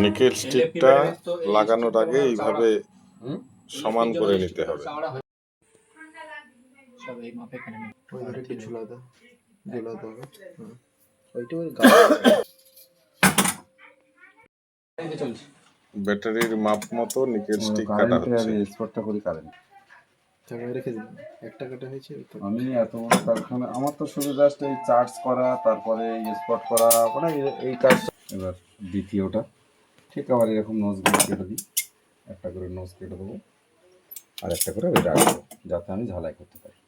Nickel স্টিকটা লাগানোর আগে এইভাবে সমান করে নিতে হবে। ব্যাটারির মাপ মতো নিকেল স্টিক কাটা হচ্ছে। আমি এত বড় কারখানা, আমার তো শুধু জাস্ট এই চার্জ করা, তারপরে স্পট করা, মানে এই কাজ। এবার দ্বিতীয়টা ঠিক আবার এরকম নোজগুলো কেটে দিই, একটা করে নোজ কেটে দেবো আর একটা করে ওই রাখবো যাতে আমি ঝালাই করতে পারি।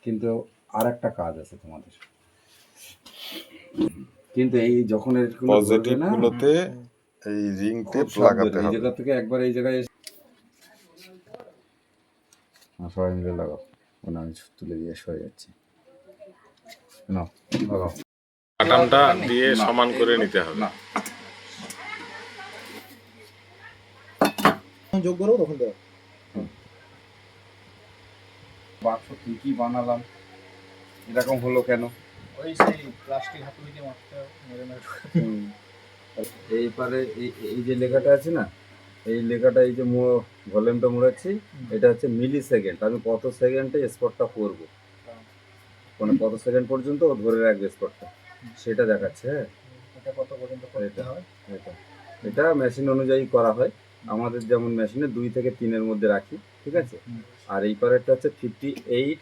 কিন্তু আর একটা কাজ আছে তোমাদের, কিন্তু এই যখন পজিটিভ গুলোতে এই রিং টেপ লাগাতে হবে। এই জায়গা থেকে একবার এই জায়গায় সবাই মিলে লাগাও, মানে আমি তুলে দিয়ে সরে যাচ্ছি। না লাগাও, বাটামটা দিয়ে সমান করে নিতে হবে। না যোগ করো তখন দাও। বাক্স কি বানালাম, এরকম হলো কেন? ওই সেই প্লাস্টিক হাতুড়ি দিয়ে মারতে মেরে এইবারে এই যে লেখাটা আছে না, এই লেখাটা, এই যে ভলিউমটা মোড়াচ্ছি, এটা হচ্ছে মিলি সেকেন্ড। আমি কত সেকেন্ডে স্পটটা করব, মানে কত সেকেন্ড পর্যন্ত ও ধরে রাখবে স্পটটা, সেটা দেখাচ্ছে। হ্যাঁ, এটা কত পর্যন্ত করতে হয় এটা মেশিন অনুযায়ী করা হয়। আমাদের যেমন মেশিনে 2 থেকে 3-এর মধ্যে রাখি, ঠিক আছে। আর এই পারেরটা হচ্ছে 58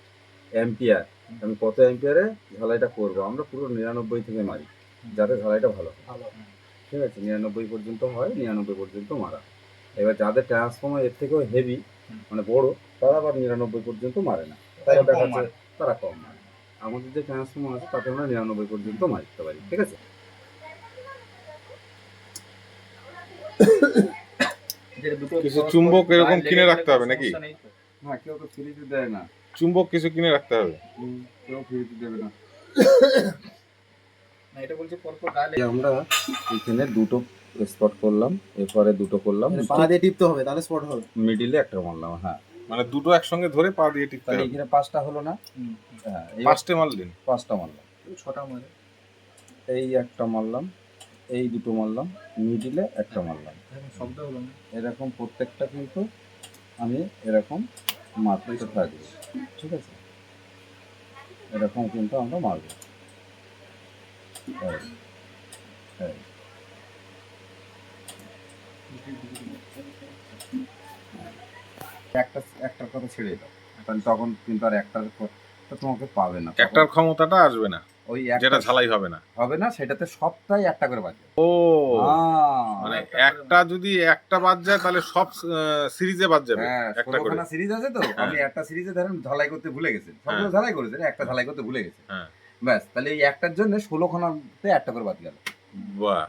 অ্যাম্পিয়ার। আমি কত অ্যাম্পিয়ারে ঝালাইটা করব, আমরা পুরো 99 থেকে মারি যাতে ঝালাইটা ভালো হয়, ঠিক আছে। 99 পর্যন্ত হয়, 99 পর্যন্ত মারা। এবার যাদের ট্রান্সফর্মার এর থেকেও হেভি, মানে বড়, তারা আবার 99 পর্যন্ত মারে না, তারা দেখাচ্ছে তারা কম মারে। আমাদের যে ট্রান্সফর্মার আছে তাতে আমরা 99 পর্যন্ত মারতে পারি, ঠিক আছে। কিছু চুম্বক এরকম কিনে রাখতে হবে নাকি? হ্যাঁ, কেউ তো ফ্রিতে দেয় না, চুম্বক কিছু কিনে রাখতে হবে। কেউ ফ্রিতে দেবে না। এটা বলছে পরপর গালে আমরা এখানে দুটো স্পট করলাম, এরপরে দুটো করলাম, পা দিয়ে টিপতে হবে তাহলে স্পট হবে। মিডিলে একটা মারলাম। হ্যাঁ, মানে দুটো একসঙ্গে ধরে পা দিয়ে টিপতে তাহলে হবে। এখানে 5টা হলো না? হ্যাঁ, এই 5টে মারলেন? 5টা মারলাম, 6টা মারে। এই একটা মারলাম, এই দুটো মারলাম, মিডিলে একটা মারলাম। শব্দ হলো না এরকম প্রত্যেকটা কিন্তু আমি এরকম মারতে থাকবো, ঠিক আছে। এরকম কিন্তু আমরা মারবো। একটার কথা ছেড়ে দাও, তখন কিন্তু আর একটার কথা তোমাকে পাবে না, একটার ক্ষমতাটা আসবে না, ওই যেটা ঝালাই হবে না। সেটাতে সবটাই একটা করে বাজবে। ও, মানে একটা যদি একটা বাদ যায় তাহলে সব সিরিজে বাদ যাবে। হ্যাঁ, একটা করে সিরিজ আছে তো, আপনি একটা সিরিজে ধরেন ঝালাই করতে ভুলে গেছেন, সবগুলো ঝালাই করেছেন, একটা ঝালাই করতে ভুলে গেছেন, ব্যাস, তাহলে এই একটার জন্য 16খানাতে একটা করে বাদ গেল। বাহ,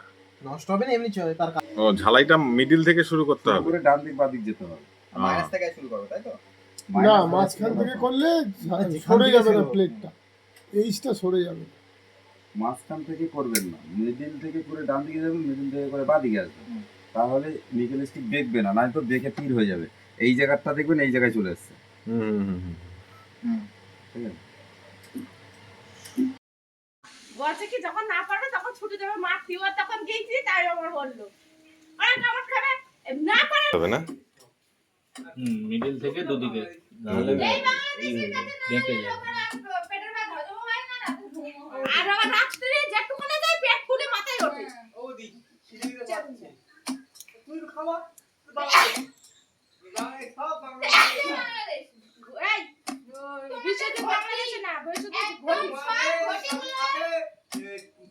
নষ্ট হবে না এমনি চলে তার কাছে। ও, ঝালাইটা মিডিল থেকে শুরু করতে হবে, পুরো ডান দিক বাঁ দিক যেতে হবে। মাইনাস থেকে শুরু করবে তাই তো? না, মাঝখান থেকে করলে সরে যাবে না, প্লেটটা এইটা সরে যাবে। মাঝখান থেকে করবেন না, মিডিল থেকে করে ডান দিকে যাবেন, মিডিল থেকে করে বাঁ দিকে আসবেন, তাহলে নিকেল স্টিক দেখবে না, নয়তো দেখে তীর হয়ে যাবে। এই জায়গাটা দেখবেন এই জায়গায় চলে আসছে, ঠিক আছে। বলছে কি যখন না পারবে তখন ছুটি দেবে, মা ফিওর তখন গেইছি, তাই আমার বললো আরে কামড় খাবে না পারে হবে না। মিডল থেকে দুদিকে নাহলে দেখে যাবে। পেটের ব্যথা হজম হয় না, আর আমার রাত্রে যেটুকুনে যায় পেট ফুলে মাথায় ওঠে। ওদি সিঁড়িতে যাচ্ছে তুই খাওয়া বাংলাদেশ সব বাংলাদেশ এই বিশেষে বাংলাদেশ না বিশেষে ঘটি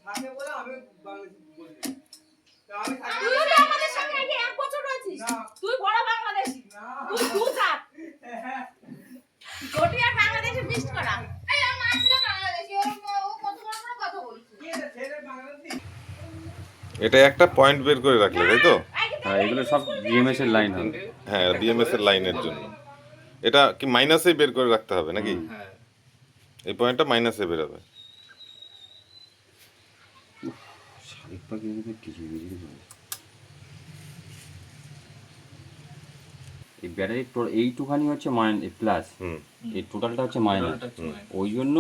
থাকে বলে আমি বাংলাদেশ বলি। তুই আমাদের সঙ্গে আগে 1 বছর রয়েছিস, তুই বড় বাংলাদেশী, তুই দুজাত ঘটি আর বাংলাদেশে মিক্স করা। এই আমার আসলে বাংলাদেশী, ও কত বড় বড় কথা বলছে। কি এটা ছেলে বাংলাদেশী? এটা একটা পয়েন্ট বের করে রাখলে, তাই তো? হ্যাঁ, এগুলো সব ডিএমএস এর লাইন হবে। হ্যাঁ, ডিএমএস এর লাইনের জন্য এটা কি মাইনাসে বের করে রাখতে হবে নাকি? হ্যাঁ, এই পয়েন্টটা মাইনাসে বের হবে। এই ব্যাটারি এইটুখানি হচ্ছে প্লাস, এই টোটালটা হচ্ছে মাইনাস। ওই জন্য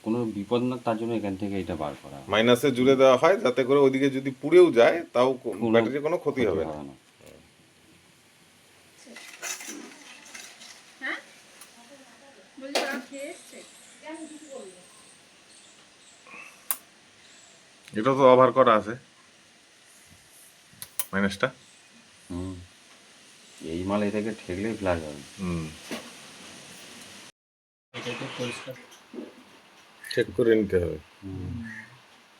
কোনো বিপদ না, তার জন্য এখান থেকে এটা বার করা হয়। মাইনাসে জুড়ে দেওয়া হয় যাতে করে ওইদিকে যদি পুড়েও যায় তাও কোনো ব্যাটারির কোনো ক্ষতি হবে না। না। হ্যাঁ বলছি ওরা খেয়ে এসছে? এটা তো ওভার করা আছে মাইনাসটা। হুম, এই মাল এ থেকে ঠেকলেই ফ্ল্যাশ হবে। এটাকে পরিষ্কার চেক করে নিতে হবে।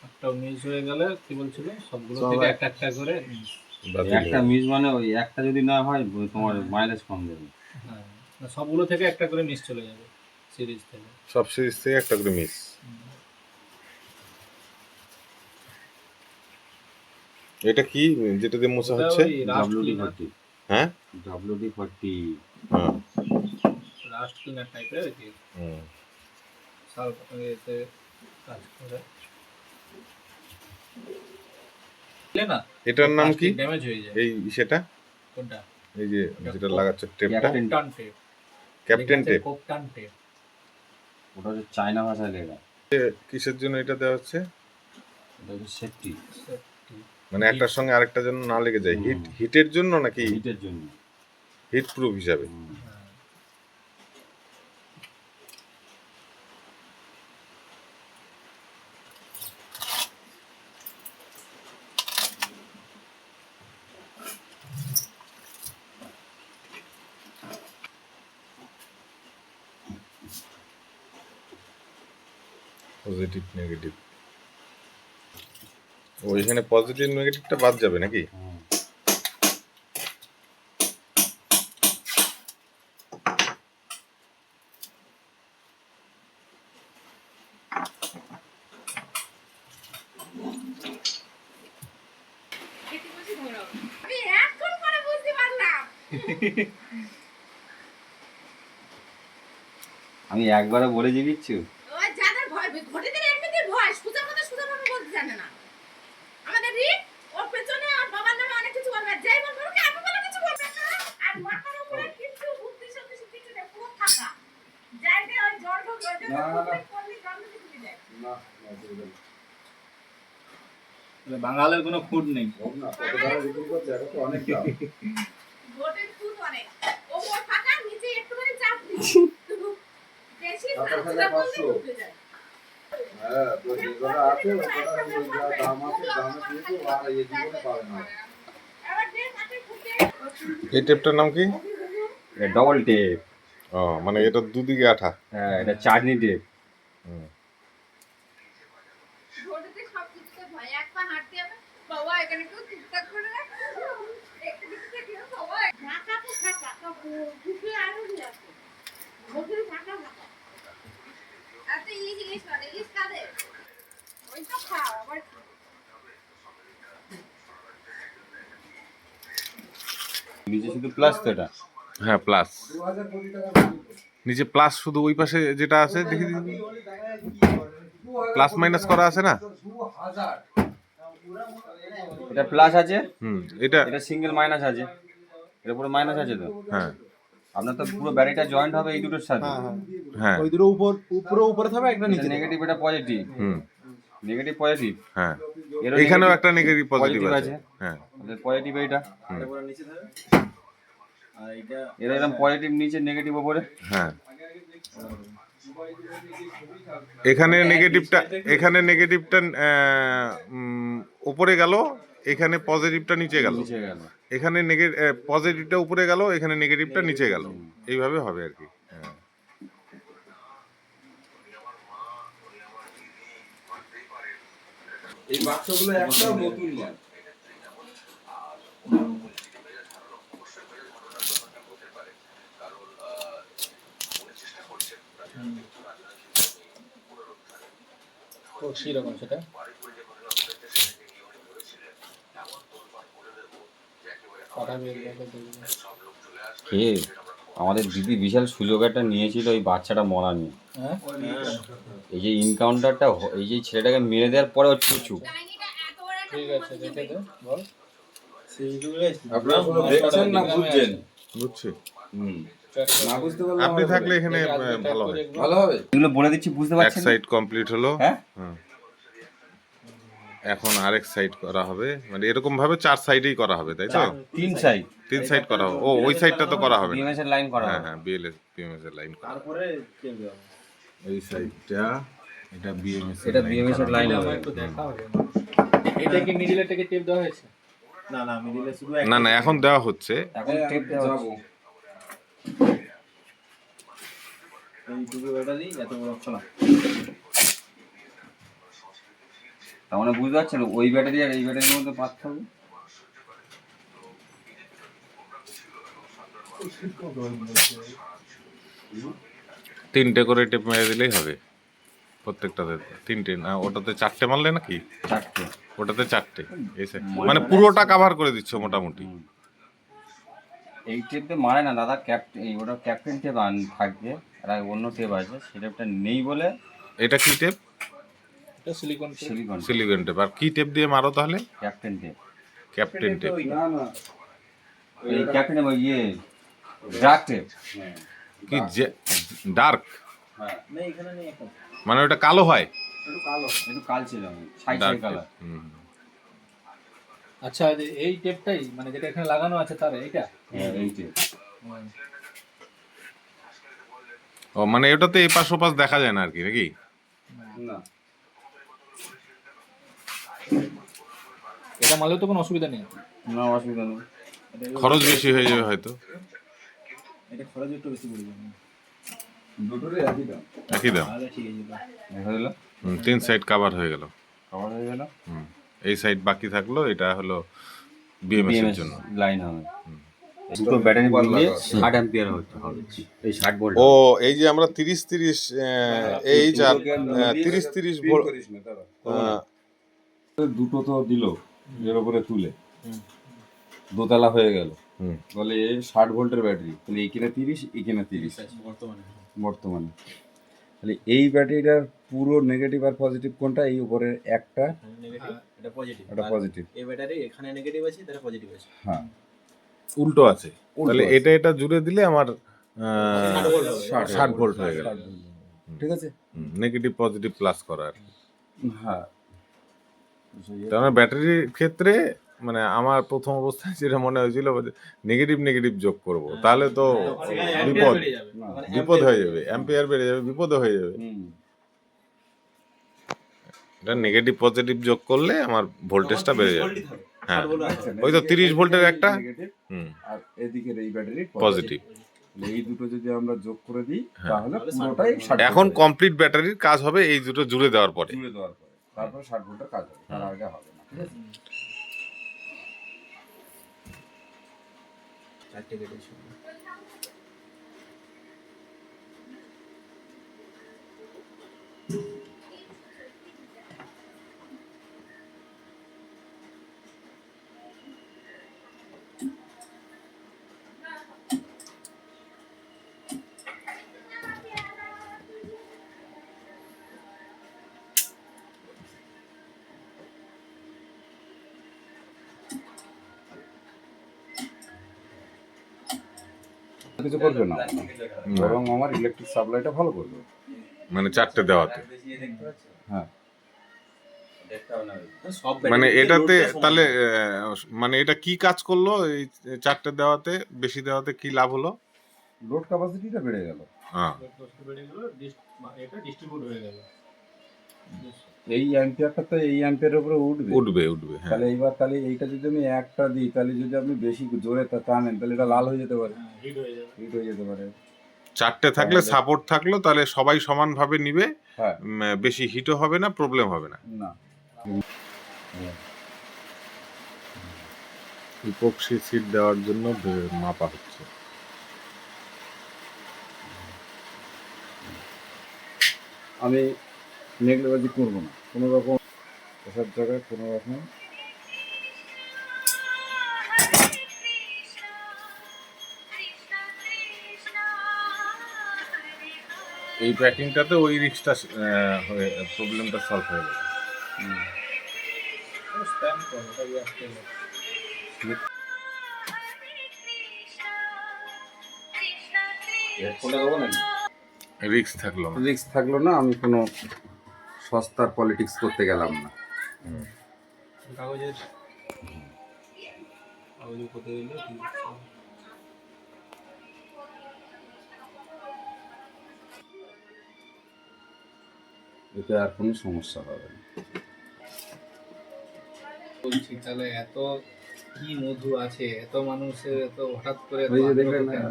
একটা মিস হয়ে গেলে কি বলছিল সবগুলো থেকে একটা একটা করে বাতিল একটা হবে। মিস মানে ওই একটা যদি না হয় তোমার মাইলেজ কম দেবে। হ্যাঁ না, সবগুলো থেকে একটা করে মিস চলে যাবে সিরিজ থেকে। সব সিরিজ থেকে একটা করে মিস। এটা কি যেটা দিয়ে মোছা হচ্ছে? WD-40। হ্যাঁ WD-40। হ্যাঁ লাস্ট ক্লিনার টাইপের আর কি, হুম। সালফ এতে কাজ করে না। এটার নাম কি? ড্যামেজ হয়ে যায়। এই সেটা কোনটা? এই যে যেটা লাগাচ্ছ টেপটা, কোপটান টেপ। Captain tape. কোপটান টেপ। ওটা হচ্ছে চায়না ভাষায় লেখা। কিসের জন্য এটা দেওয়া হচ্ছে? এটা হচ্ছে সেফটি, মানে একটার সঙ্গে আরেকটা যেন না লেগে যায়। হিটের জন্য নাকি হিটের জন্য। হিট প্রুফ হিসাবে? পজিটিভ নেগেটিভ, ও এখানে পজিটিভ নেগেটিভটা বাদ যাবে নাকি? আমি এখন পরে বুঝতে পারলাম। আমি একবারে বলেছি কিচ্ছু। ওই যাদের ভয় ঘটিদের এমনিতে ভয় সুতার কথা সুতার ভাবে বলতে জানে না। আমাদের রিক ওর পেছনে আর বাবার নামে অনেক কিছু বলবে, যাই বলবে ওকে আমি বলে কিছু বলবে না। আর মাথার উপরে কিছু বুদ্ধি শক্তি কিছু নেই, পুরো ফাঁকা। যাইতে ওই জ্বর ঢোকে ওই জন্য করলি জল ঢুকে যায়। বাঙালের কোনো খুঁট নেই। ঘটের খুব অনেক ওপর ফাঁকা নিচে একটুখানি চাপ দিই। বেশি ফাঁকা বললে ঢুকে যায়। এবার যে মাঠে ঢুকে এই টেপটার নাম কি? Double tape. ও মানে এটা দুদিকে আঠা। হ্যাঁ, এটা চাটনি টেপ। ঘটিতে সব কিছুতে ভয়, এক পা হাঁটতে হবে বাবা এখানে কেউ টুকটাক করে রাখছে একটু কিছু থেকে বাবা ঢাকা তো ঢাকা তো ঢুকে আরো যাচ্ছে ঘটিতে ঢাকা ঢাকা এত ইলিশ ইলিশ করে ইলিশ কাদের ওই তো খাও আবার নিচে শুধু প্লাস তো এটা। হ্যাঁ প্লাস, নিচে প্লাস শুধু ওই পাশে যেটা আছে দেখি প্লাস মাইনাস করা আছে না? এটা প্লাস আছে, এটা এটা সিঙ্গেল মাইনাস আছে, এর উপরে মাইনাস আছে তো। হ্যাঁ আপনার তো পুরো ব্যাটারিটা জয়েন্ট হবে এই দুটোর সাথে। হ্যাঁ ওই দুটো উপরে থাকবে, একটা নিচে। নেগেটিভ, এটা পজিটিভ। Negative positive. হ্যাঁ এর এখানেও একটা নেগেটিভ পজিটিভ positive আছে। আছে। হ্যাঁ পজিটিভ এইটা, নিচে থাকবে আর এটা এর এরকম পজিটিভ নিচে, নেগেটিভ উপরে। হ্যাঁ এখানে নেগেটিভটা উপরে গেল, এখানে পজিটিভটা নিচে গেল, নিচে গেল। এখানে পজিটিভটা উপরে গেল, এখানে নেগেটিভটা নিচে গেল, এইভাবে হবে আর কি। হ্যাঁ এই বাক্সগুলো একটাও নতুন নয়। ও সেরকম সেটা কথা বের করে দেখবে। কে আমাদের দিদি বিশাল সুযোগ একটা নিয়েছিল এই বাচ্চাটা মরা নিয়ে। হ্যাঁ এই যে ইনকাউন্টারটা, এই যে ছেলেটাকে মেরে দেওয়ার পরে ওর চুপ। ডাইনিটা এত বড় একটা ঠিক আছে দেখে দে বল। আপনারা দেখছেন না বুঝছেন? বুঝছি। না বুঝতে পারলে আপনি আমাকে থাকলে বলেন। এখানে ভালো হয়। ভালো হবে। এগুলো বলে দিচ্ছি, বুঝতে এক পারছেন? সাইড কমপ্লিট হলো, হ্যাঁ? হ্যাঁ। এখন আরেক সাইড করা হবে, মানে এরকম ভাবে 4 সাইডেই করা হবে, তাই তো? 3 সাইড 3 সাইড করা হবে। ও ওই সাইডটা তো করা হবে না। বিএমএস এর লাইন করা হ্যাঁ হবে। হ্যাঁ, বিএমএস এর লাইন করা হবে। তারপরে চেঞ্জ হবে। এই সাইডটা এটা বিএমএস এটা বিএমএস এর লাইন আমার হবে। একটু দেখা হবে। এটা কি মিডিলের থেকে টেপ দেওয়া হয়েছে? না না, মিডিলে শুধু না না, এখন দেওয়া হচ্ছে। এখন টেপ দেওয়া হচ্ছে। এইটুকু ব্যাটারি এত বড় খোলা। তার মানে বুঝতে পারছেন ওই ব্যাটারি আর এই ব্যাটারির মধ্যে পার্থক্য? তিনটে করে টেপ মেরে দিলেই হবে প্রত্যেকটাতে। 3টে না, ওটাতে 4টে মারলে নাকি? 4টে। ওটাতে 4টে। এই side। মানে পুরোটা কভার করে দিচ্ছ মোটামুটি। এই টেপ দিয়ে মারে না দাদা, ওটা ক্যাপ্টেন টেপ থাকবে, আর অন্য টেপ আছে, সেই টেপটা নেই বলে। এটা কি টেপ? এটা সিলিকন সিলিকন সিলিকন টেপ। আর কি টেপ দিয়ে মারো তাহলে? Captain tape. Captain tape. না না, এই ক্যাপ্টেন ওই ড্রাগ টেপ। কি ডার্ক? হ্যাঁ, না, এখানে নেই এখন। মানে ওটা কালো হয়? একটু কাল ছিল, সাইড ডার্ক কালার। আচ্ছা, এই টেপটাই মানে যেটা এখানে লাগানো আছে তার এইটা? হ্যাঁ, এই টেপ। ও মানে এটাতে এপাশ ওপাশ দেখা যায় না আর কি, নাকি? না। এটা মারলেও তো কোনো অসুবিধা নেই। না, অসুবিধা নেই। খরচ বেশি হয়ে যাবে হয়তো। এটা খরচ একটু বেশি পড়ে যাবে। দুটোরই একই দাম। একই দাম। তাহলে ঠিক আছে। হয়ে গেল, 3 সাইড কভার হয়ে গেল। কভার হয়ে গেল। এই সাইড বাকি থাকলো, এটা হলো বিএমএস এর জন্য। লাইন হবে। দুটো ব্যাটারি মিলিয়ে 60 অ্যাম্পিয়ার হচ্ছে হবে। এই 60 ভোল্ট। ও এই যে আমরা 30-30 এই 30-30 ভোল্ট। করিস না দাদা। দুটো তো দিল এর উপরে তুলে, দোতলা হয়ে গেল। বলে 60 ভোল্টের ব্যাটারি, তাহলে এইখানে 30, এইখানে 30 বর্তমানে। তাহলে এই ব্যাটারিটার পুরো নেগেটিভ আর পজিটিভ কোনটা? এই উপরে একটা, এটা পজিটিভ। এটা পজিটিভ। এই ব্যাটারি এখানে নেগেটিভ আছে, এটা পজিটিভ আছে। হ্যাঁ, উল্টো আছে। তাহলে আছে। এটা জুড়ে দিলে আমার 60 ভোল্ট হয়ে গেল। ঠিক আছে। নেগেটিভ পজিটিভ প্লাস করা আর কি। হ্যাঁ, তার মানে ব্যাটারির ক্ষেত্রে মানে আমার প্রথম অবস্থায় যেটা মনে হয়েছিল, নেগেটিভ যোগ করব, তাহলে তো বিপদ হয়ে যাবে, অ্যাম্পিয়ার বেড়ে যাবে, বিপদ হয়ে যাবে। এটা নেগেটিভ পজিটিভ যোগ করলে আমার ভোল্টেজটা বেড়ে যাবে। হ্যাঁ, ওই তো 30 ভোল্টের একটা, আর এদিকের এই ব্যাটারি পজিটিভ। এই দুটো যদি আমরা যোগ করে দিই তাহলে পুরোটাই 60 এখন ভোল্ট কমপ্লিট ব্যাটারির কাজ হবে এই দুটো জুড়ে দেওয়ার পরে। জুড়ে দেওয়ার পরে, তারপর 60 ভোল্টের কাজ হবে, তার আগে হবে না। ঠিক আছে। চারটে ব্যাটারি। কিছু করবে না, বরং আমার ইলেকট্রিক সাপ্লাইটা ভালো করবে। মানে 4টে দেওয়াতে। হ্যাঁ, মানে এটাতে তাহলে মানে এটা কি কাজ করলো এই 4টে দেওয়াতে, বেশি দেওয়াতে কি লাভ হলো? লোড ক্যাপাসিটিটা বেড়ে গেল। হ্যাঁ, এটা ডিস্ট্রিবিউট হয়ে গেল। এই অ্যাম্পিয়ারটা তো এই অ্যাম্পিয়ারের উপরে উঠবে। হ্যাঁ। তাহলে এইটা যদি আমি একটা দিই, তাহলে যদি আপনি বেশি জোরে টানেন তাহলে এটা লাল হয়ে যেতে পারে, হিট হয়ে যাবে। হিট হয়ে যেতে পারে। 4টে থাকলে সাপোর্ট থাকলো, তাহলে সবাই সমানভাবে নিবে, হ্যাঁ, বেশি হিটও হবে না, প্রবলেম হবে না। না ইপক্সি সিট দেওয়ার জন্য মাপা হচ্ছে। আমি নেগলেবাজি করবো না কোনো রকম, এসব জায়গায় কোনো রকম। এই প্যাকিংটাতে ওই রিক্সটা প্রবলেমটা সলভ হয়ে গেল। স্প্যাম করো, এটা আসতে হেডফোনটা দেবো নাকি? রিস্ক থাকলো না। রিস্ক থাকলো না, আমি কোনো সস্তার পলিটিক্স করতে গেলাম না। কাগজের কোথায় দিলে এতে আর কোনো সমস্যা হবে না। বলছি তাহলে এত কি মধু আছে, এত মানুষের এত হঠাৎ করে এত ওই যে আগ্রহ দেখলেন কেন?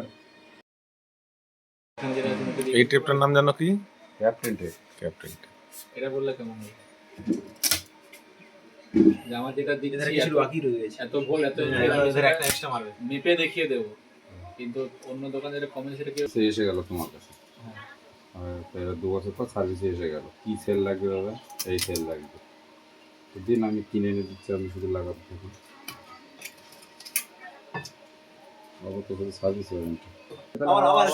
এখানে যেটা আছে নাকি এই টেপটার নাম জানো কি? Captain tape. ক্যাপ্টেন। এটা বললে কেমন হবে? যে আমার যেটা দিচ্ছি কিছু বাকি রয়ে গেছে। এত ভুল এত একটা এক্সট্রা মারবে। মেপে দেখিয়ে দেবো, কিন্তু অন্য দোকানে যেটা কমেন্ট সেটা কি সে এসে গেল তোমার কাছে, আর 2 বছর পর সার্ভিসে এসে গেল। কি সেল লাগবে দাদা? এই সেল লাগবে। দিন আমি কিনে এনে দিচ্ছি, আমি শুধু লাগাতে থাকি। বাবা তো শুধু সার্ভিস হবে না।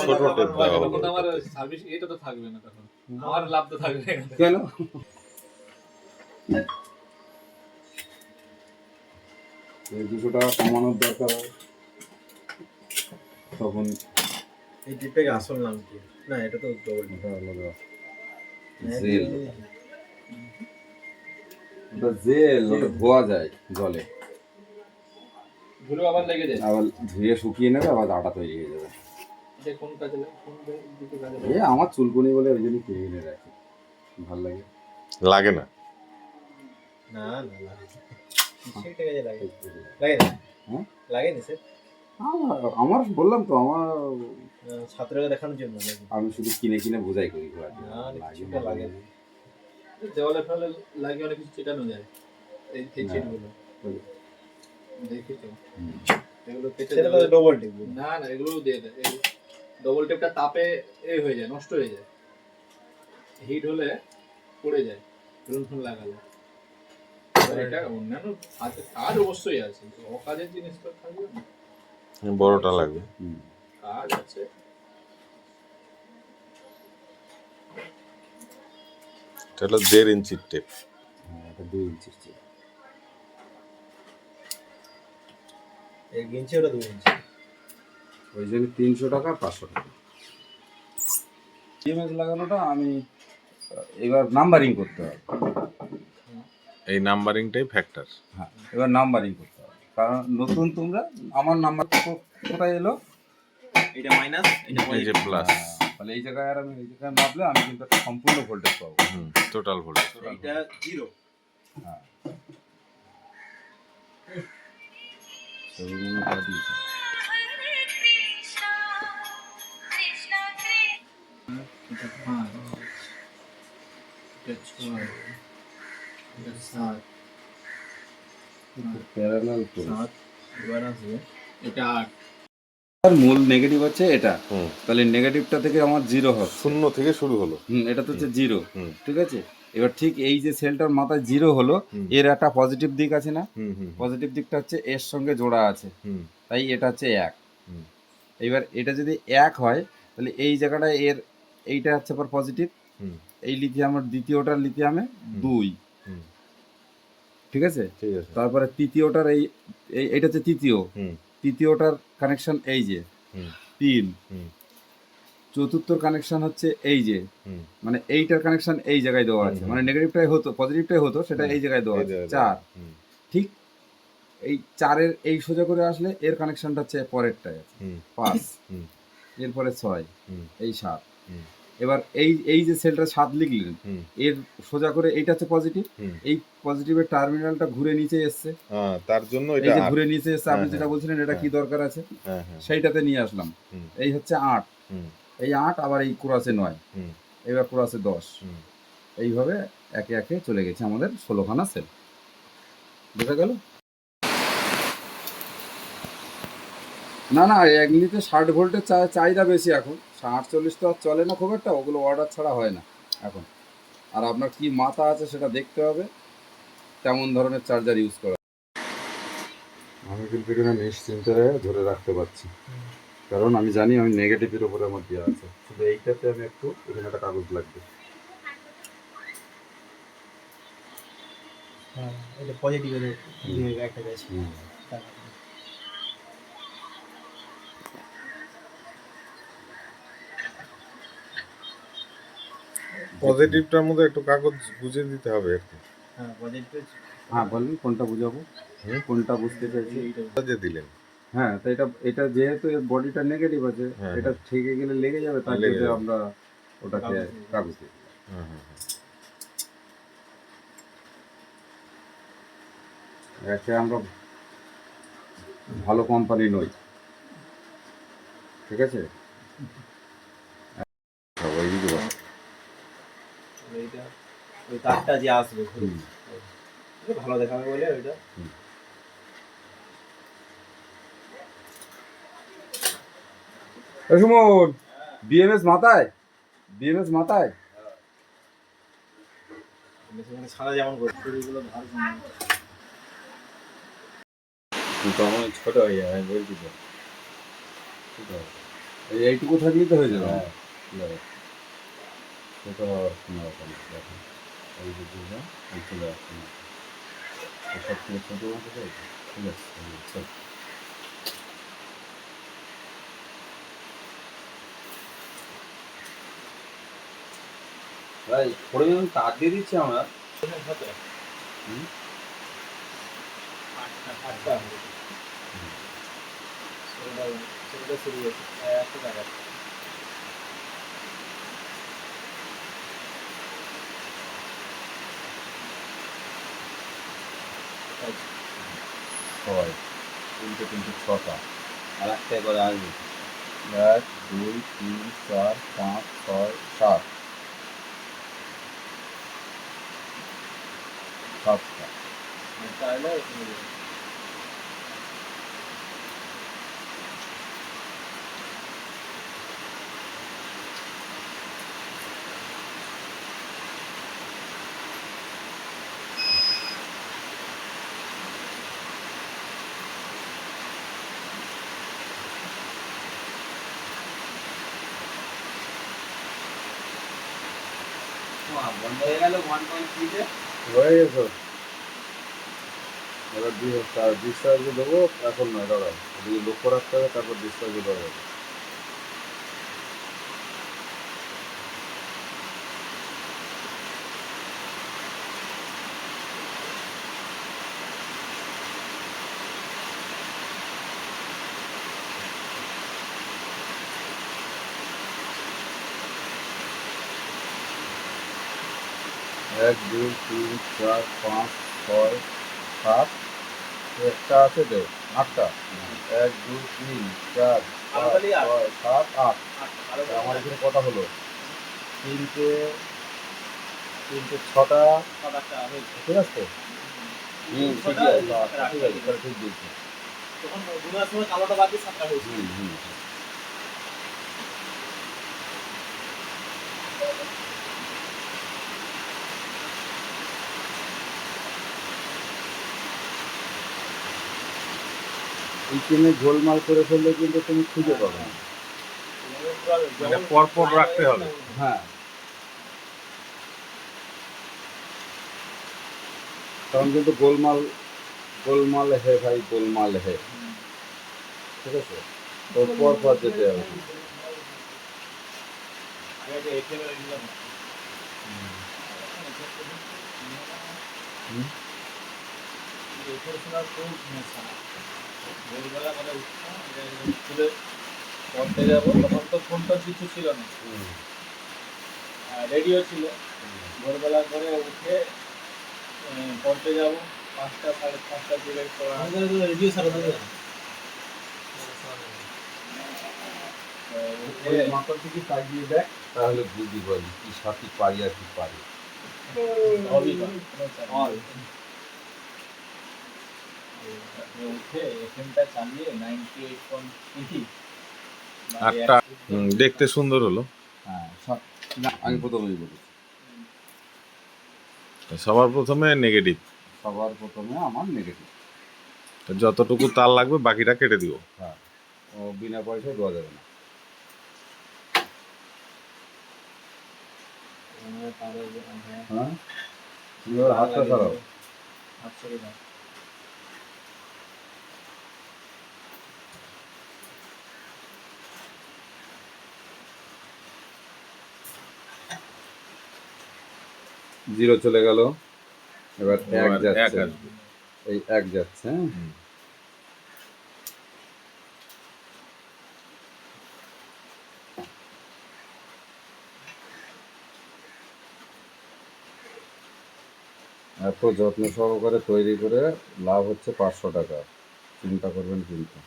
ছোট টেপ দেওয়া তখন হলো। আমার সার্ভিস এটা তো থাকবে না, তখন আমার লাভ তো থাকবে না। কেন? এই 200 টাকা কমানোর দরকার হয় তখন। এই টিপটাকে আসল নাম কি? না এটা তো ডবল টিপ। এটা আলাদা জেল। ওটা জেল, ওটা ধোয়া যায় জলে, ধুলো আবার লেগে যায়। আবার ধুয়ে শুকিয়ে নেবে, আবার আটা তৈরি হয়ে যাবে। এটা কোন কাজে লাগে, কোন দিকে কাজে লাগে? এই আমার চুলকুনি বলে ওই জন্য কিনে এনে রাখি, ভাল লাগে। লাগে না। না না লাগে। কিসের কাজে লাগে? লাগে না? হ্যাঁ? লাগে না স্যার? আমার বললাম তো, আমার ছাত্রকে দেখানোর জন্য নাকি? আমি শুধু কিনে কিনে বোঝাই করি ঘোরা। না, কিছুটা লাগে না। দেওয়ালে ফেলে লাগিয়ে অনেক কিছু চেটানো যায়, এই চিটগুলো দেখি তো। এগুলো কেটে সেটা তো ডবল টিপ। না না, এগুলো দিয়ে দেয়। এই ডবল টেপটা তাপে হয়ে যায়, নষ্ট হয়ে যায়, হিট হলে পড়ে যায় ফোন ফোন লাগালে। আর এটা অন্যান্য কাজ অবশ্যই আছে, অকাজের জিনিস তো থাকবে না, বড়টা লাগবে। কাজ আছে। এটা হলো 1.5 ইঞ্চির টেপ। হ্যাঁ, এটা 2 ইঞ্চির চেয়ে। 1 ইঞ্চি ওটা 2 ইঞ্চি। ওই জন্য 300 টাকা 500 টাকা। ইএমএস লাগানোটা আমি এবার নাম্বারিং করতে হবে। এই নাম্বারিংটাই ফ্যাক্টর। হ্যাঁ, এবার নাম্বারিং করতে হবে, কারণ নতুন তোমরা আমার নাম্বার কোথায় এলো? এটা মাইনাস, এটা এই যে প্লাস। তাহলে এই জায়গায় আর আমি এই জায়গায় মাপলে আমি কিন্তু একটা সম্পূর্ণ ভোল্টেজ পাবো। Total voltage. এটা 0। হ্যাঁ, সেগুলো করে দিয়েছি। হ্যাঁ, এটা 6, এটা 7, প্যারালাল করে। 7 এবার আসবে, এটা 8। আর মূল নেগেটিভ হচ্ছে এটা, হুম। তাহলে নেগেটিভটা থেকে আমার 0 হবে। 0 থেকে শুরু হলো। এটা তো হচ্ছে 0, হুম। ঠিক আছে। এবার ঠিক এই যে সেলটার মাথায় 0 হলো, এর একটা পজিটিভ দিক আছে না? পজিটিভ দিকটা হচ্ছে এর সঙ্গে জোড়া আছে, তাই এটা হচ্ছে 1। এবার এটা যদি 1 হয় তাহলে এই জায়গাটায় এর এইটা হচ্ছে পর পজিটিভ, এই লিথিয়ামের দ্বিতীয়টার লিথিয়ামে 2, ঠিক আছে। ঠিক আছে। তারপরে তৃতীয়টার এইটা হচ্ছে তৃতীয়টার কানেকশন এই যে 3, চতুর্থর কানেকশন হচ্ছে এই যে, মানে এইটার কানেকশন এই জায়গায় দেওয়া আছে, মানে নেগেটিভটাই হতো পজিটিভটাই হতো, সেটা এই জায়গায় দেওয়া আছে 4। ঠিক এই 4-এর এই সোজা করে আসলে এর কানেকশনটা হচ্ছে পরেরটায় আছে 5, এরপরে 6, এই 7। এবার এই যে সেলটা 7 লিখলেন, এর সোজা করে এইটা হচ্ছে পজিটিভ, এই পজিটিভের টার্মিনালটা ঘুরে নিচে এসছে, তার জন্য এই এটা যে ঘুরে নিচে এসছে, আপনি যেটা বলছিলেন এটা কি দরকার আছে, সেইটাতে নিয়ে আসলাম। এই হচ্ছে 8, এই 8 আবার এই ক্রসে 9, এবার ক্রসে 10। এইভাবে একে একে চলে গেছে আমাদের 16খানা সেল। বোঝা গেল? না না, এমনিতে 60 ভোল্টের চাহিদা বেশি এখন। 48 তো আর চলে না খুব একটা, ওগুলো অর্ডার ছাড়া হয় না এখন। আর আপনার কি মাথা আছে সেটা দেখতে হবে, তেমন ধরনের চার্জার ইউজ করা। আমি কিন্তু এখানে নিশ্চিন্তে ধরে রাখতে পারছি, কারণ আমি জানি আমি নেগেটিভের উপরে আমার দেওয়া আছে। শুধু এইটাতে আমি একটু এখানে একটা কাগজ লাগবে। হ্যাঁ, এটা পজিটিভের দিকে একটা গেছে। পজিটিভটার মধ্যে একটু কাগজ গুজে দিতে হবে আর কি। হ্যাঁ পজিটিভ। হ্যাঁ বলুন কোনটা বুঝাবো, হুম? কোনটা বুঝতে চাইছি? যে দিলেন হ্যাঁ তো এটা যেহেতু এর বডিটা নেগেটিভ আছে, হ্যাঁ, এটা ঠেকে গেলে লেগে যাবে, তার লেগে জন্য যাবে। আমরা ওটাকে কাগজ দিই। হুম হুম একে আমরা ভালো কোম্পানি নই, ঠিক আছে? সবাই দিতে পারে। এইটা ওই তারটা যে আসবে হুম। ওটা ভালো দেখাবে বলে ওইটা। সুমন, বিএমএস মাথায়, বিএমএস মাথায়। সেখানে সাদা যেমন করে চুড়িগুলো ধার কিন্তু আমার ছোট হয়ে যায়, আমি বলছি তো। ছোট হবে। এইটুকু থাকলেই তো হয়ে যাবে। হ্যাঁ ছোট হওয়ার কোনো ব্যাপার নেই। দেখো এই যে দুটো এই চলে আসছে না, সব থেকে ছোটো মতো হয়েছে, ঠিক আছে? চল। ভাই পড়ে যখন তার দিয়ে দিচ্ছি আমরা। হুম? আটটা সেটা শুরু হয়েছে 100 টাকা। ছয়, তিনটে তিনটে ছটা, আর একটা এবারে আসবে। 1 2 3 4 5 6 7, সাতটা। তাহলে এখানে দেবে। বন্ধ হয়ে গেল 1.3-তে। হয়ে গেছে। এবার ডিসচার্জে দেবো, এখন নয়, দাঁড়াও এদিকে লক্ষ্য রাখতে হবে, তারপর ডিসচার্জে দেওয়া যাবে। এক দুই তিন চার পাঁচ ছয় সাত, একটা আছে তো, আটটা। এক দুই তিন চার পাঁচ ছয় সাত আট। আমার এখানে কথা হলো তিনটে তিনটে ছটা, ঠিক আছে তো? ঠিকই আছে, আচ্ছা, ঠিক আছে, তাহলে ঠিক দিয়েছি। তখন গুনার সময় কালোটা বাদ দিয়ে 7টা হয়েছে। হুম হুম। এই ট্রেনে গোলমাল করে ফেললে কিন্তু তুমি খুঁজে পাবে না। মানে পরপর রাখতে হবে। হ্যাঁ, কারণ কিন্তু গোলমাল গোলমাল হে ভাই, গোলমাল হে, ঠিক আছে? তো পর পর যেতে হবে। আগে যে এটিএম এর নিলাম হুম। এটিএম শোনার খুব নেশা। ভোরবেলা মানে উঠতাম, স্কুলে পড়তে যাবো, তখন তো ফোন টোন কিছু ছিল না, রেডিও ছিল। ভোরবেলা করে উঠে পড়তে যাবো, 5টা 5:30টার দিকে পড়া। রেডিও ছাড়া ওই মাথার দিকে তাকিয়ে দেখ, তাহলে বুঝতে পারবি কি সাথী পারি আর কি পারি। উঠে এফএমটা চালিয়ে 98.3 আটটা দেখতে সুন্দর হলো। হ্যাঁ, না আমি প্রথমেই বলি, সবার প্রথমে নেগেটিভ, সবার প্রথমে আমার নেগেটিভ। যতটুকু তার লাগবে বাকিটা কেটে দিব। হ্যাঁ, ও বিনা পয়সায় দেওয়া যাবে না। হ্যাঁ, তুমি ওর হাতটা ছাড়াও। জিরো চলে গেল, এবার এক এবার এক যাচ্ছে, আসবে। এই এক যাচ্ছে, হ্যাঁ। হুম। এত যত্ন সহকারে তৈরি করে লাভ হচ্ছে 500 টাকা, চিন্তা করবেন কিন্তু।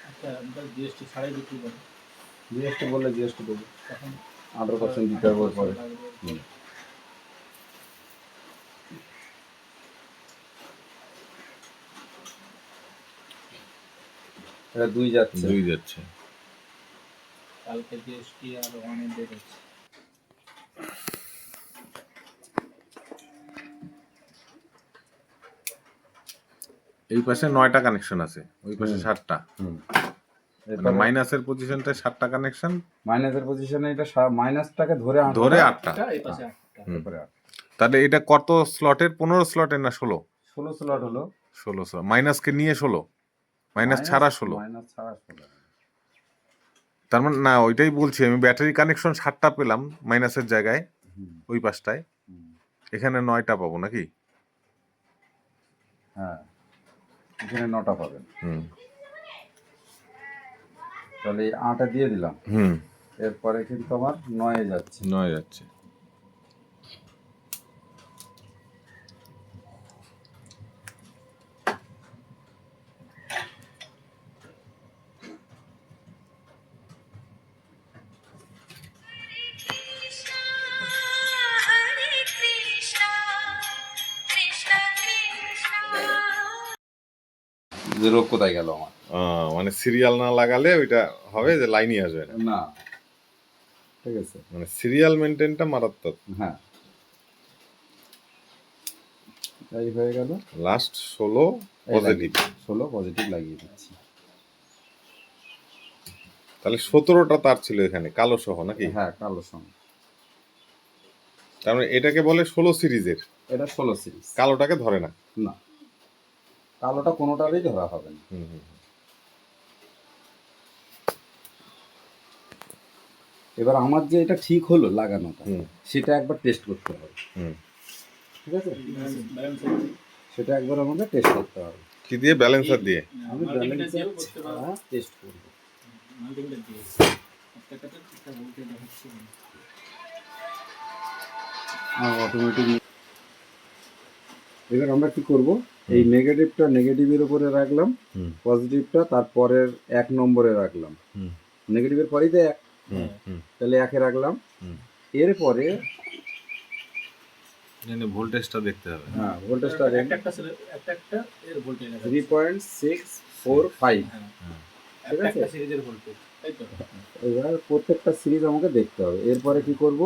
আচ্ছা জিএসটি ছাড়াই বিক্রি করে জিএসটি বললে জিএসটি দেবো, তখন 18% দিতে হবে পরে। হুম। এটা 2 যাচ্ছে, 2 যাচ্ছে। কালকে জিএসটি আর অনেক বেড়েছে। এই পাশে 9টা কানেকশন আছে, ওই পাশে 7টা। হুম। মানে মাইনাসের পজিশনটায় 7টা কানেকশন, মাইনাসের পজিশনে এটা মাইনাসটাকে ধরে ধরে 8টা। এই পাশে 8টা। হুম। তারপরে তাহলে এটা কত স্লটের? 15 স্লটের না 16? 16 স্লট হলো, 16 স্লট। মাইনাসকে নিয়ে 16, মাইনাস ছাড়া 16। মাইনাস ছাড়া 16। তার মানে না, ওইটাই বলছি আমি, ব্যাটারি কানেকশন 7টা পেলাম মাইনাসের জায়গায় হুম, ওই পাশটায়, হুম। এখানে 9টা পাবো নাকি? হ্যাঁ, এখানে 9টা পাবেন। হুম তাহলে এই 8 দিয়ে দিলাম, হুম। এরপরে কিন্তু আমার 9 যাচ্ছে। 9 যাচ্ছে। জিরো কোথায় গেল আমার? মানে সিরিয়াল না লাগালে ওইটা হবে যে লাইনই আসবে না। না, ঠিক আছে, মানে সিরিয়াল মেনটেনটা মারাত্মক। হ্যাঁ, তাই হয়ে গেল। Last 16 positive. 16 পজিটিভ লাগিয়ে দিচ্ছি। তাহলে 17টা তার ছিল এখানে কালো সহ নাকি? হ্যাঁ, কালো সঙ্গে। তার মানে এটাকে বলে 16 সিরিজের, এটা 16 সিরিজ। কালোটাকে ধরে না। না, কালোটা কোনোটারই ধরা হবে না। হুম হুম। এবার আমার যে এটা ঠিক হলো লাগানোটা, হুম। সেটা একবার টেস্ট করতে হবে, হুম। ঠিক আছে? সেটা একবার আমাকে টেস্ট করতে হবে। কি দিয়ে? ব্যালেন্সার দিয়ে। আমি ব্যালেন্স টেস্ট করব। অটোমেটিক। এবার আমরা কি করব, এই নেগেটিভটা নেগেটিভের উপরে রাখলাম, হুম। পজিটিভটা তারপরের 1 নম্বরে রাখলাম। হুম। নেগেটিভের পরেই তো 1, হুম হুম। তাহলে 1 এ রাখলাম। হুম। এরপরে মানে ভোল্টেজটা দেখতে হবে। হ্যাঁ, ভোল্টেজটা একটা এর ভোল্টেজ 3.645। ঠিক আছে, একটা সিরিজের ভোল্টেজ, তাই তো? এবার প্রত্যেকটা সিরিজ আমাকে দেখতে হবে। এরপরে কি করব,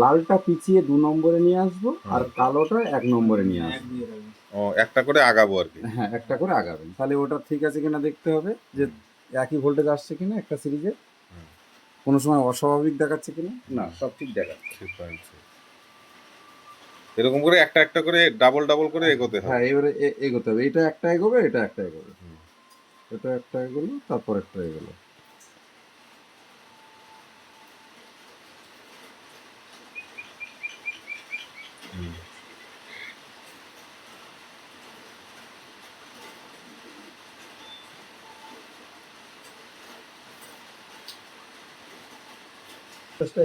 লালটা পিছিয়ে 2 নম্বরে নিয়ে আসবো, আর কালোটা 1 নম্বরে নিয়ে এক আসবো। দিয়ে দেবো। ও, একটা করে আগাবো আর কি। হ্যাঁ, একটা করে আগাবেন, তাহলে ওটা ঠিক আছে কিনা দেখতে হবে, যে একই ভোল্টেজ আসছে কিনা একটা সিরিজে, কোনো সময় অস্বাভাবিক দেখাচ্ছে কিনা। না, সব ঠিক দেখাচ্ছে। 3.6 এরকম করে একটা একটা করে ডাবল ডাবল করে এগোতে হবে। হ্যাঁ, এবারে এগোতে হবে, এটা একটা এগোবে, এটা একটা এগোবে, এটা একটা এগোলো, তারপর একটা এগোলো।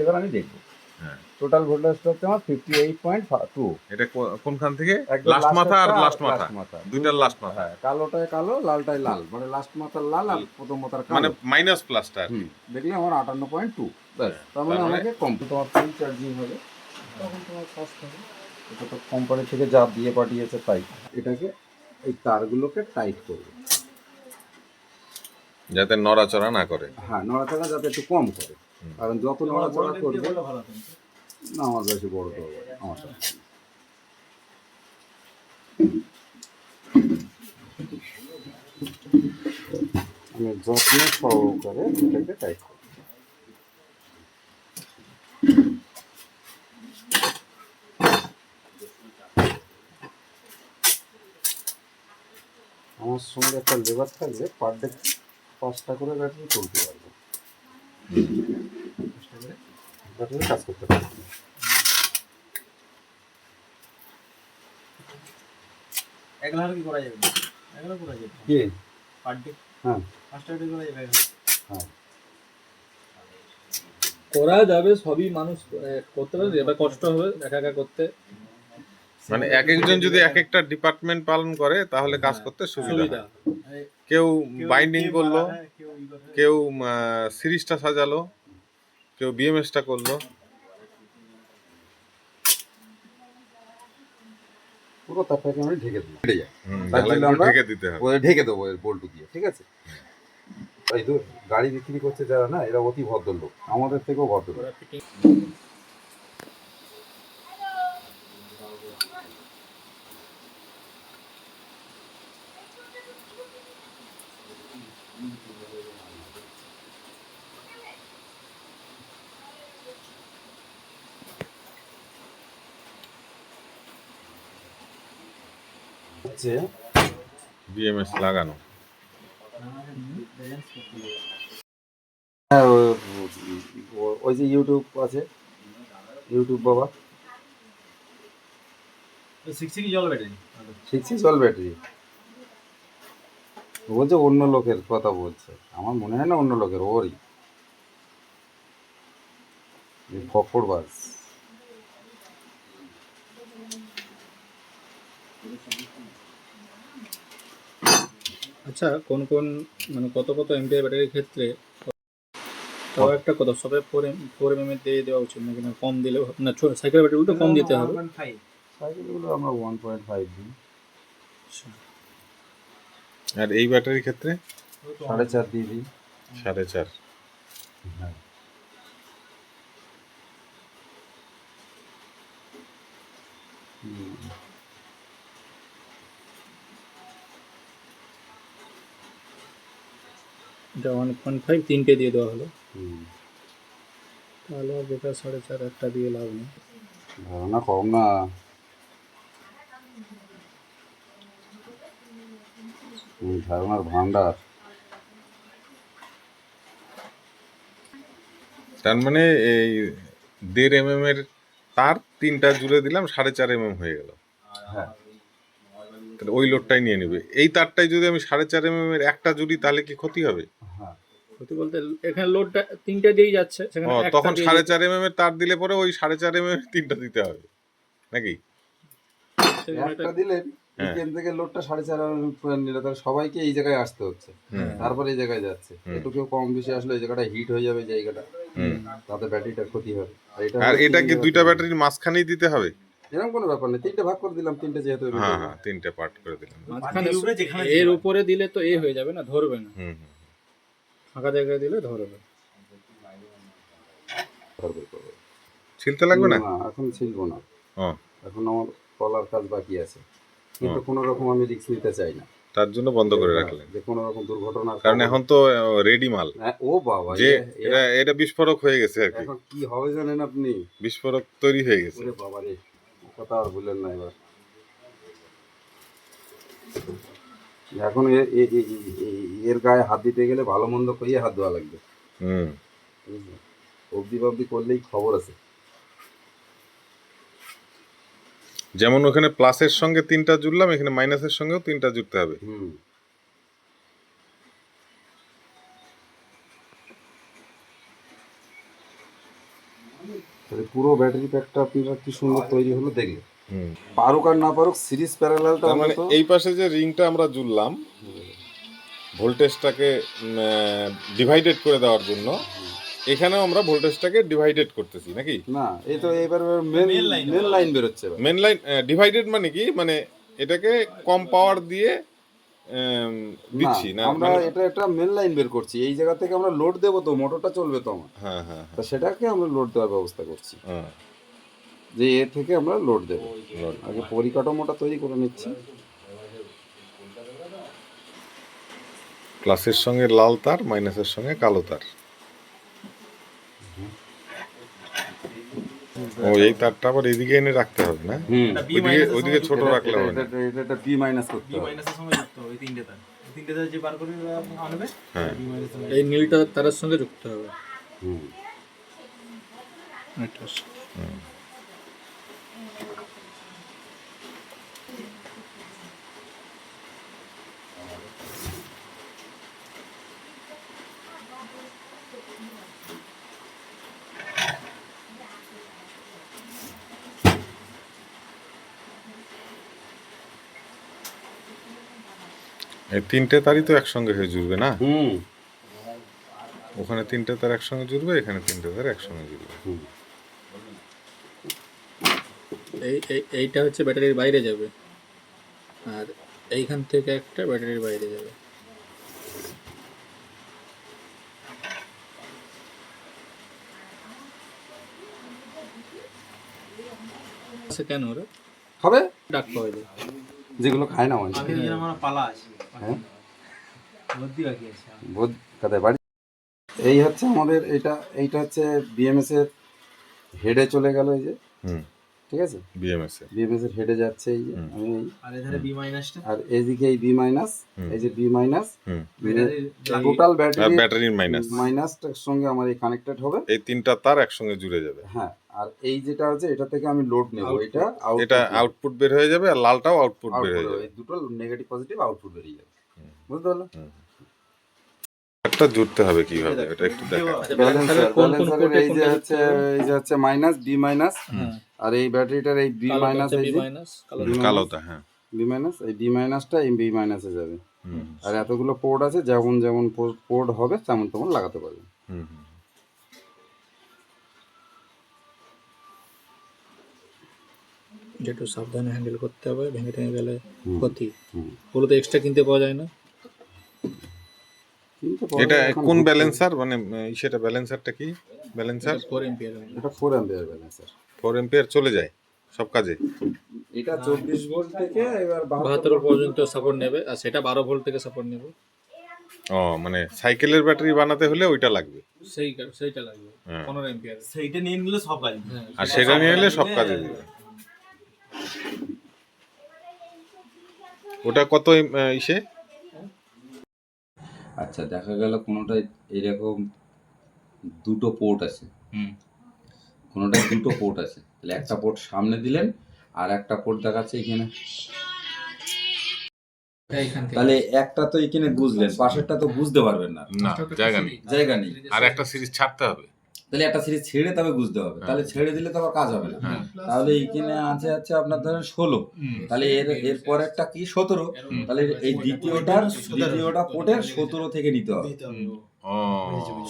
এবার আমি দেখবো হ্যাঁ। টোটাল ভোল্টেজটা হচ্ছে আমার 58.2। এটা কোনখান থেকে? একদম লাস্ট মাথা আর লাস্টেরটা লাস্ট মাথা, মাথা। দুইটার লাস্ট মাথা। হ্যাঁ, কালোটায় কালো, লালটায় লাল, মানে লাস্ট মাথার লাল আর প্রথম মাথার মানে কালো। মাইনাস প্লাসটা আর কি। হুম, দেখলে আমার 58.2। ব্যাস, তার মানে তার মানে আমাকে কমপ্লিট তোমার ফুল চার্জিং হবে, তখন তোমার ফাস্ট হবে। এটা তো কোম্পানি থেকে যা দিয়ে পাঠিয়েছে তাই। এটাকে এই তারগুলোকে টাইট করবে, যাতে নড়াচড়া না করে। হ্যাঁ, নড়াচড়া যাতে একটু কম করে, কারণ যত নড়াচড়া করবে, ভালো হতো। না আমার বেশি বড় তো হবে আমার সাথে। আমি যত্ন সহকারে এটাকে টাইট করব। আমার সঙ্গে একটা লেবার থাকলে পার ডে 5টা করে ব্যাটারি তুলতে পারবে। ব্যাটারি কাজ করতে পারে। এগুলো কি করা যাবে? এগুলো করা যাবে কি পার ডে। হ্যাঁ 5 টাকা করা যাবে এগুলো। হ্যাঁ করা যাবে, সবই মানুষ করতে পারে, এবার কষ্ট হবে একা একা করতে। মানে এক একজন যদি এক একটা ডিপার্টমেন্ট পালন করে তাহলে কাজ করতে সুবিধা সুবিধা হয়। কেউ বাইন্ডিং করলো, হ্যাঁ, কেউ ই করে। কেউ সিরিজটা সাজালো, কেউ বিএমএসটা করলো। পুরো তারটাকে আমরা ঢেকে দিই, কেটে যায়, তার ঢালাই জন্য করে আমরা ঢেকে দিতে হবে। ওদের ঢেকে দেবো এর বল্টু দিয়ে, ঠিক আছে। এই তো গাড়ি বিক্রি করছে যারা না, এরা অতি ভদ্রলোক, আমাদের থেকেও ভদ্রলোক। ওরা ফিটিং হচ্ছে বিএমএস লাগানো। হ্যাঁ ওই যে ইউটিউব আছে, ইউটিউব বাবা 6 জল ব্যাটারি। শিখছি জল ব্যাটারি বলছে, অন্য লোকের কথা বলছে, আমার মনে হয় না অন্য লোকের, ওরই ফকর বাস। আচ্ছা, কোন কোন মানে কত কত এমপিআর ব্যাটারির ক্ষেত্রে তাও একটা কথা, সবে 4 এমএম দিয়ে দেওয়া উচিত নাকি না কম দিলেও না? সাইকেল ব্যাটারি তো কম দিতে হবে। 1.5 সাইকেলগুলো আমরা 1.5 দিই, আর এই ব্যাটারির ক্ষেত্রে 4.5 দিয়ে দিই। 4.5। হ্যাঁ এটা 1.5 তিনটে দিয়ে দেওয়া হলো, হুম। তাহলে আর বেকার 4.5 একটা দিয়ে লাভ নেই। ধারণা কম না, ধারণার ভান্ডার। তার মানে এই 1.5 mm এর তার 3টা জুড়ে দিলাম, 4.5 mm হয়ে গেল। হ্যাঁ তাহলে ওই লোডটাই নিয়ে নেবে। এই তারটাই যদি আমি 4.5 mm এর একটা জুড়ি তাহলে কি ক্ষতি হবে? হ্যাঁ ক্ষতি বলতে এখানে লোডটা তিনটে দিয়েই যাচ্ছে, সেখানে ও, একটা তখন দিয়ে 4.5 mm এর তার দিলে পরে ওই 4.5 mm এর 3টা দিতে হবে নাকি? একটা দিলে হ্যাঁ। এখান থেকে লোডটা 4.5 নিলে তাহলে সবাইকে এই জায়গায় আসতে হচ্ছে, তারপরে এই জায়গায় যাচ্ছে, একটু কেউ কম বেশি আসলে এই জায়গাটা হিট হয়ে যাবে, জায়গাটা তাতে ব্যাটারিটার ক্ষতি হবে। আর এটা কি দুইটা ব্যাটারির মাঝখানেই দিতে হবে? এরকম কোনো ব্যাপার নেই, 3টে ভাগ করে দিলাম, 3টে যেহেতু হ্যাঁ হ্যাঁ, 3টে পার্ট করে দিলাম। মাঝখানে উপরে যেখানে এর উপরে দিলে তো এ হয়ে যাবে না, ধরবে না। হুম। ফাঁকা জায়গায় দিলে ধরবে। ছিলতে লাগবে না? এখন ছিলবো না, ও, এখন আমার কলার কাজ বাকি আছে, কিন্তু কোনো রকম আমি রিস্ক নিতে চাই না, তার জন্য বন্ধ করে রাখলেন। যে কোনো রকম দুর্ঘটনার কারণ এখন তো রেডি মাল, হ্যাঁ, ও বাবা যে এটা বিস্ফোরক হয়ে গেছে আর কি, এখন কি হবে জানেন আপনি? বিস্ফোরক তৈরি হয়ে গেছে। ওরে বাবা রে, কথা আর বললেন না। এবার এখন এর গায়ে হাত দিতে গেলে ভালো মন্দ করিয়ে হাত দেওয়া লাগবে, হুম। অবধি বাবদি করলেই খবর আছে। যেমন ওখানে প্লাসের সঙ্গে 3টা জুড়লাম, এখানে মাইনাসের সঙ্গেও 3টা জুড়তে হবে। হুম, তাহলে পুরো ব্যাটারি প্যাকটা আপনারা কি সুন্দর তৈরি হলো দেখলে। হুম। পারুক আর না পারুক, সিরিজ প্যারালালটা তার মানে এই পাশে যে রিংটা আমরা জুড়লাম ভোল্টেজটাকে ডিভাইডেড করে দেওয়ার জন্য, এখানেও আমরা ভোল্টেজটাকে ডিভাইডেড করতেছি নাকি? না, এই তো এবার মেন লাইন বেরোচ্ছে এবার। মেন লাইন ডিভাইডেড মানে কি, মানে এটাকে কম পাওয়ার দিয়ে দিচ্ছি না, আমরা এটা একটা মেন লাইন বের করছি, এই জায়গা থেকে আমরা লোড দেবো, তো মোটরটা চলবে তো আমার, হ্যাঁ হ্যাঁ তা সেটাকে আমরা লোড দেওয়ার ব্যবস্থা করছি, হ্যাঁ। যে এ থেকে আমরা লোড দেবো। আগে পরিকাঠামোটা তৈরি করে নিচ্ছি। প্লাসের সঙ্গে লাল তার, মাইনাসের সঙ্গে কালো তার। ও, এই তারটা আবার এদিকে এনে রাখতে হবে না? ওইদিকে ছোট রাখলে হবে না। এটা বি মাইনাস করতে বি হবে। মাইনাসের সময় যুক্ত হবে 3টে তার। 3টে তার যে বার করে আনবে, হ্যাঁ। বি মাইনাসের এই নীলটা তারের সঙ্গে যুক্ত হবে। হুম, এই তিনটে তারই তো একসঙ্গে হয়ে জুড়বে না? হুম ওখানে তিনটে তার একসঙ্গে জুড়বে, এখানে তিনটে তার একসঙ্গে জুড়বে। এইটা হচ্ছে ব্যাটারির বাইরে যাবে, আর এইখান থেকে একটা ব্যাটারির বাইরে যাবে। কেন ওরা হবে ডাক পাওয়া যায়? যেগুলো খায় না মানুষ আমার পালা আছে, হ্যাঁ বুদ্ধি বাকি আছে। বোধ কাদের বাড়ি। এই হচ্ছে আমাদের এইটা হচ্ছে বিএমএস এর হেডে চলে গেল, এই যে হুম, ঠিক আছে, বিএমএস এ। বিএমএস এর হেডে যাচ্ছে এই যে, হুম। আমি আর এধারে বি মাইনাসটা আর এইদিকে এই বি মাইনাস, হুম। এই যে বি মাইনাস, হুম, টোটাল আর ব্যাটারি ব্যাটারির মাইনাস। মাইনাসটার সঙ্গে আমার এই কানেক্টেড হবে। এই তিনটা তার একসঙ্গে জুড়ে যাবে। হ্যাঁ, আর এই যেটা আছে এটা থেকে আমি লোড নেব, এটা এটা আউটপুট বের হয়ে যাবে, আর লালটাও আউটপুট বের হয়ে যাবে। এই দুটো নেগেটিভ পজিটিভ আউটপুট বেরিয়ে যাবে, বুঝতে পারলো? একটা জুড়তে হবে কিভাবে, এটা একটু দেখা। ব্যালেন্সারের এই যে হচ্ছে মাইনাস বি মাইনাস, আর এই ব্যাটারিটার এই বি মাইনাস, এই যে কালোটা, হ্যাঁ। বি মাইনাস, এই বি মাইনাসটা এই বি মাইনাসে যাবে। হুম, আর এতগুলো পোর্ট আছে, যেমন যেমন পোর্ট হবে তেমন তেমন লাগাতে পারবেন। হুম, হুম। যেটু সাবধানে হ্যান্ডেল করতে হবে, ভেঙে টেঙে গেলে হুম। ক্ষতি। হুম। ওগুলো তো এক্সট্রা কিনতে পাওয়া যায় না। কিন্তু এটা এখন কোন ঘুরতে- ব্যালেন্সার, মানে সেটা ব্যালেন্সারটা কি ব্যালেন্সার? 4 এম্পিয়ার। এটা 4 অ্যাম্পিয়ার ব্যালেন্সার। 4 এম্পিয়ার চলে যায় সব কাজে। এটা 24 ভোল্ট থেকে এবার 72 পর্যন্ত সাপোর্ট নেবে, আর সেটা 12 ভোল্ট থেকে সাপোর্ট নেবে। ও, মানে সাইকেলের ব্যাটারি বানাতে হলে ওইটা লাগবে। সেইটা লাগবে হ্যাঁ। 15 এম্পিয়ার। সেইটা নিয়ে নিলে সব কাজ। আর সেটা নিয়ে এলে সব কাজে দিবে। ওটা কত ইসে? আচ্ছা, দেখা গেল কোনোটা এরকম দুটো পোর্ট আছে, কোনোটা দুটো পোর্ট আছে, তাহলে একটা পোর্ট সামনে দিলেন আর একটা পোর্ট দেখাচ্ছে এখানে, এইখান থেকে তাহলে একটা তো এখানে বুঝলেন, পাশেরটা তো বুঝতে পারবেন না, না, জায়গা নেই। জায়গা নেই। আর একটা সিরিজ ছাড়তে হবে। তাহলে একটা সিরিজ ছেড়ে তবে বুঝতে হবে, তাহলে ছেড়ে দিলে তো আবার কাজ হবে না। তাহলে এইখানে আছে আপনার ধরেন 16, তাহলে এর পরেরটা কি 17, তাহলে এই দ্বিতীয়টা পোর্টের 17 থেকে নিতে হবে, ও,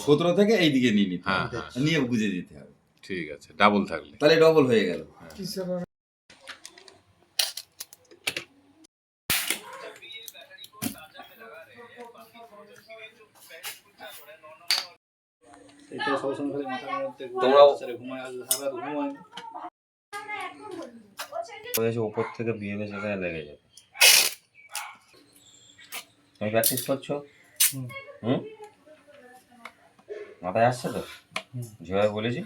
17 থেকে এই দিকে নিয়ে নিতে হ্যাঁ, হবে, হ্যাঁ, নিয়ে বুঝে দিতে হবে, ঠিক আছে, ডাবল থাকলে। তাহলে ডবল হয়ে গেল। এটা সবসময় খালি মাথার মধ্যে ঘুমায়, আর সারা ঘুমায়। ওপর থেকে বিএমএস এখানে লেগে যাবে। তুমি প্র্যাকটিস করছো? হুম, মাথায় আসছে তো যেভাবে বলেছি?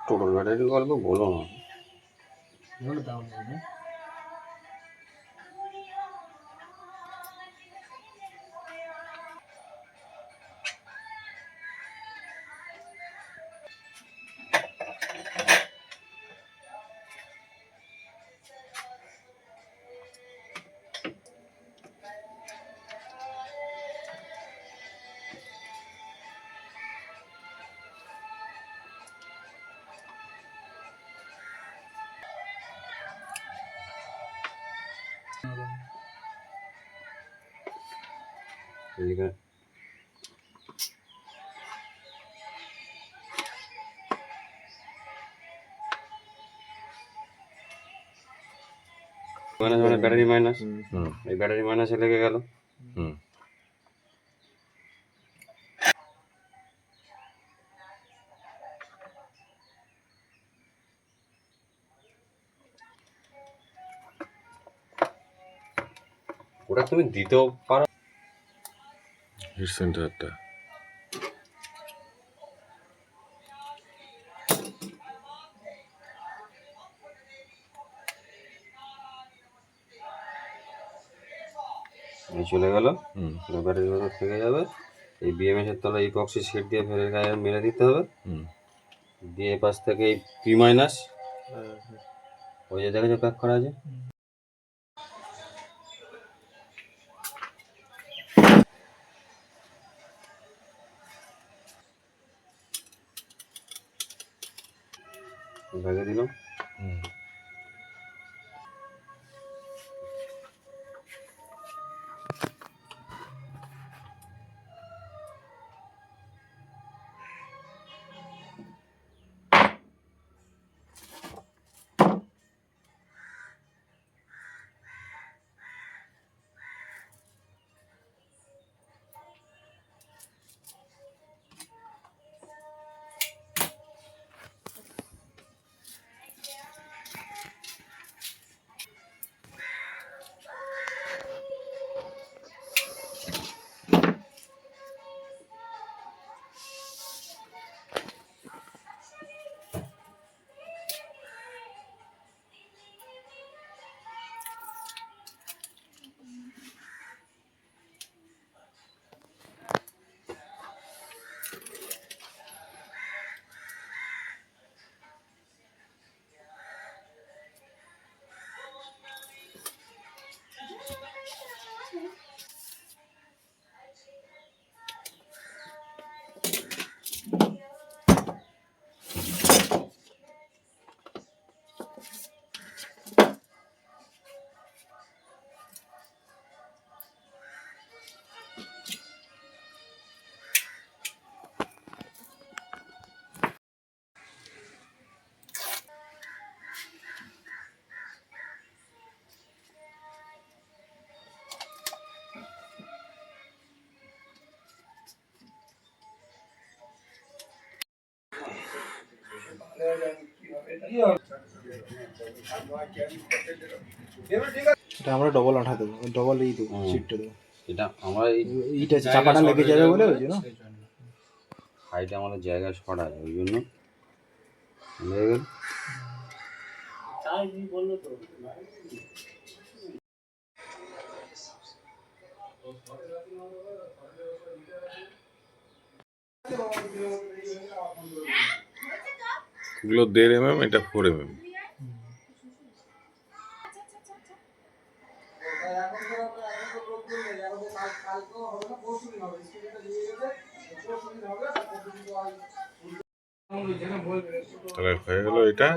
টোটাল ব্যাটারি গল্প বলো না। এদিকে মানে ব্যাটারি মাইনাস, এই ব্যাটারি মাইনাসে লেগে গেল। হুম, ওটা তুমি দিতেও পারো। হিট সেন্টারটা এই চলে গেল, হুম ব্যাটারির ভেতর থেকে যাবে। এই বিএমএস এর তলায় ইপক্সি শিট দিয়ে ফের গায়ে মেরে দিতে হবে। হুম দিয়ে এ পাশ থেকে এই পি মাইনাস, ওই যে দেখেছো প্যাক করা আছে, ব্যাগে দিলাম। হুম এটা আমরা ডবল আঠা দেবো, ডবল এই দেবো, সিটটা দেবো। এটা আমরা এইটা চাপাটা লেগে যাবে বলে ওই জন্য হাইটে আমাদের জায়গা শর্ট আছে, ওই জন্য লেগে গেল। এগুলো 1.5 mm, এটা 4 mm। তাহলে হয়ে গেল এটা।